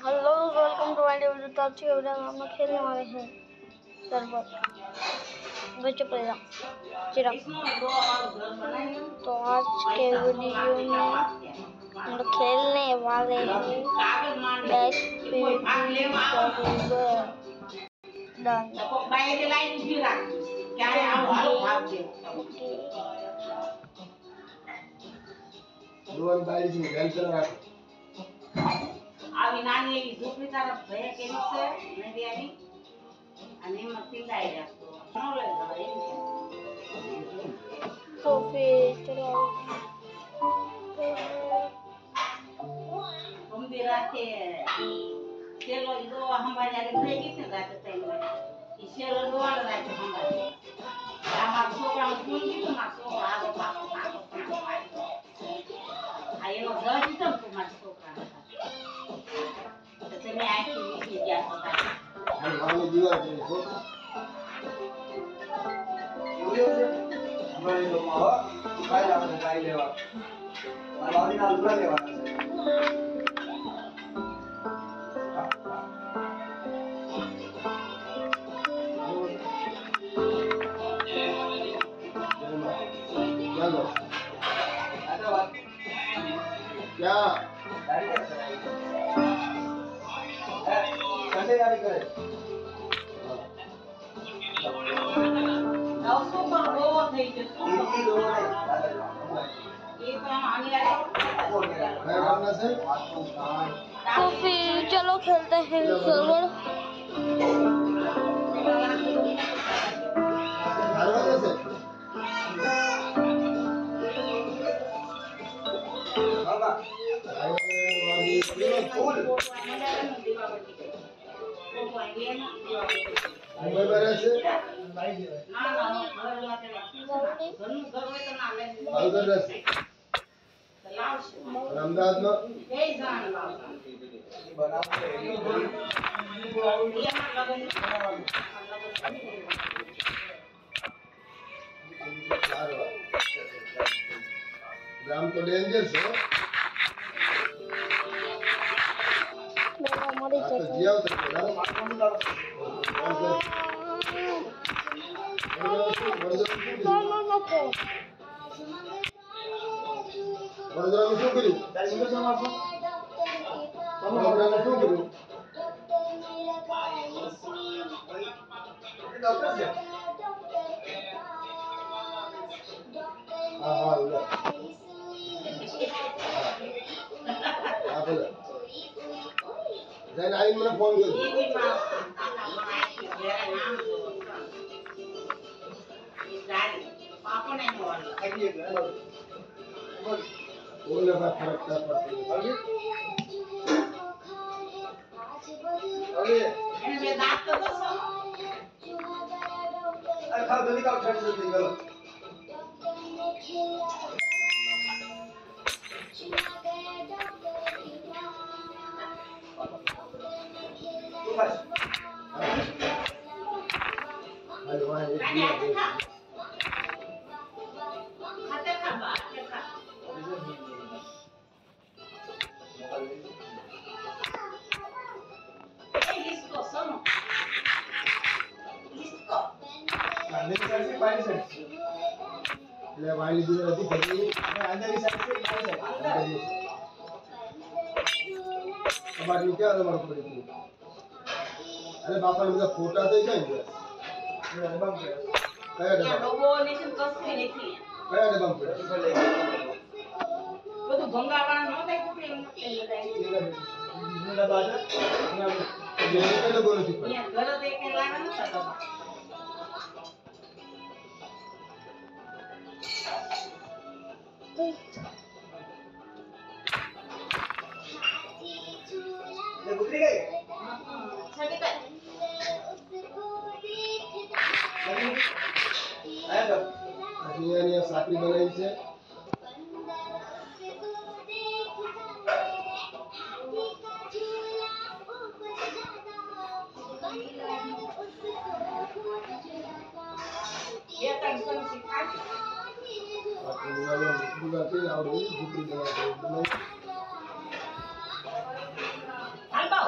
Hello welcome to my video. तो आज के वीडियो में हम लोग खेलने वाले हैं सरबत बच्चों पर चिराग। तो आज के वीडियो में हम लोग खेलने वाले हैं बेस्ट આવી નાની એવી ઝૂંપડી તરફ ભય કેવી છે નડિયાની અને એમાં ટીંગાઈ રાખતો ન લઈ જવાય એમ तो फिर चलो ગંભી રાતે સેલો દો હંભાઈ આરે થઈ ગઈ છે રાતે તઈને ઈ સેલો દોવાળ રાતે હંભાઈ આમાં છોકરા ફોન દીધું માં છોકરા આગો પાછો આ એનો ઘર દીધો તો માં છોકરા તો તમે આખી વીખી ગયા હતા અને વાળો દીવા છે અમારે તો માવા કાઈ આપણે કાઈ લેવા વાળી ના લુગડા લેવાના છે चलो क्या कैसे गाड़ी करे નવસો પર રોવો થઈ જશે ये दो है એ તો આની આરે मैं करना से तो फिर चलो खेलते हैं सरबत। दरवाजे से बाबा वाली फूल मुंबई में से ના ના ઘર લાગે ઘરનું ઘર હોય તો ના લે बालगढ़ से લાવશે अहमदाबाद में એ જાણ લાવશે बनाते એમાં લગન ग्राम तो डेंजर है हमारी तो जिया उधर वडोदरा में શું કર્યું વડોદરા में શું કર્યું ડોક્ટર છે હા હા ઉલા હા બોલો જઈને આવીને મને ફોન કરજો ટીવીમાં જ્યારે નામ એ ગાડી પાપને મોલ બોલે બા ફરક ના પડતો અરે એને મે દાંત તો દસો અરે ખાવ જલ્દી ખાવ છડ જલ્દી કરો તું બસ હાલો વાહ એક ખાતે ખાવા ખા इसको सुनो इसको अंदर की साइड से बाहर की साइड से ले बाहर की दूर रहती खड़ी अंदर की साइड से बाहर से अब बात क्या है हमारे ऊपर की अरे बापा ने मुझे फोटा तो क्या है ये एल्बम पे क्या ये है लोगो नेशन कसरी नहीं क्या एल्बम पे બધું ભંગાવાળા ન થાય કુપડી એમ मेरा बाजा ये तो बोलो ठीक है અહીંયા ઘર દેખે લાગે ન થતો ये गुजरी गई છડી કઈ आया तो ये साकरी बनाई से ये तक सब सिखा बुलाते और झुपड़ी बनाते હાલ બાવ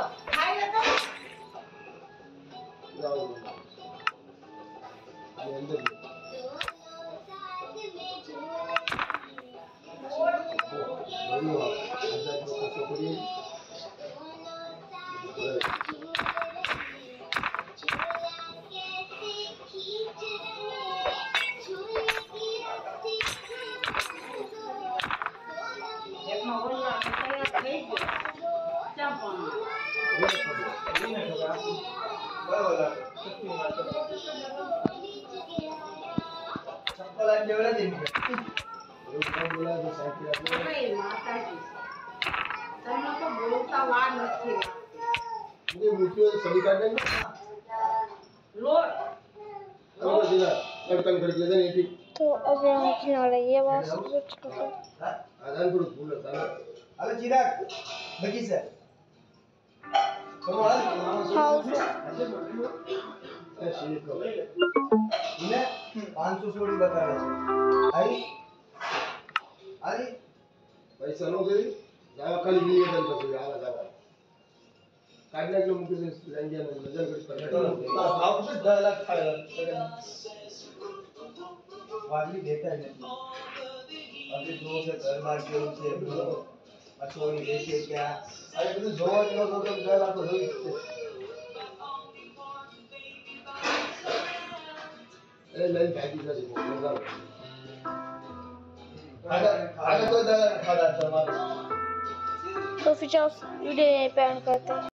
કરી એકનો વળવા તૈયાર થઈ ગયો ચંપણ ચપ્પલ આ જેવડા દે એવું કામ બોલા તો સાચી વાત છે. અરે માતાજી તમને તો બોલતા વાર નથી ये मुझे सभी काटने में લોટ अब जिला कटकन करके लेते हैं ठीक तो अब हम खिला रहे हैं ये बात सोच रहे आधान को भूल था अरे चिराग बगी से कमाल हाउस ऐसे ही करो इन्हें 500 सोडी बता रहे हैं आई अरे पैसा नो दे जावा खाली लिए चल बस आला जावा काढल्या किलो मुके से जाएंगे ना नजर कर आप से 10 लाख खाएगा वाजली देता है अभी दो से घर मार के उनसे अचोरी देखे क्या अरे तुम जोर नो तो 10 लाख तो होई अरे नहीं भागी ना जी मजा आगे तो 10 लाख खा जाता हमारे तो फिर वीडियो यहीं पे एंड करते हैं।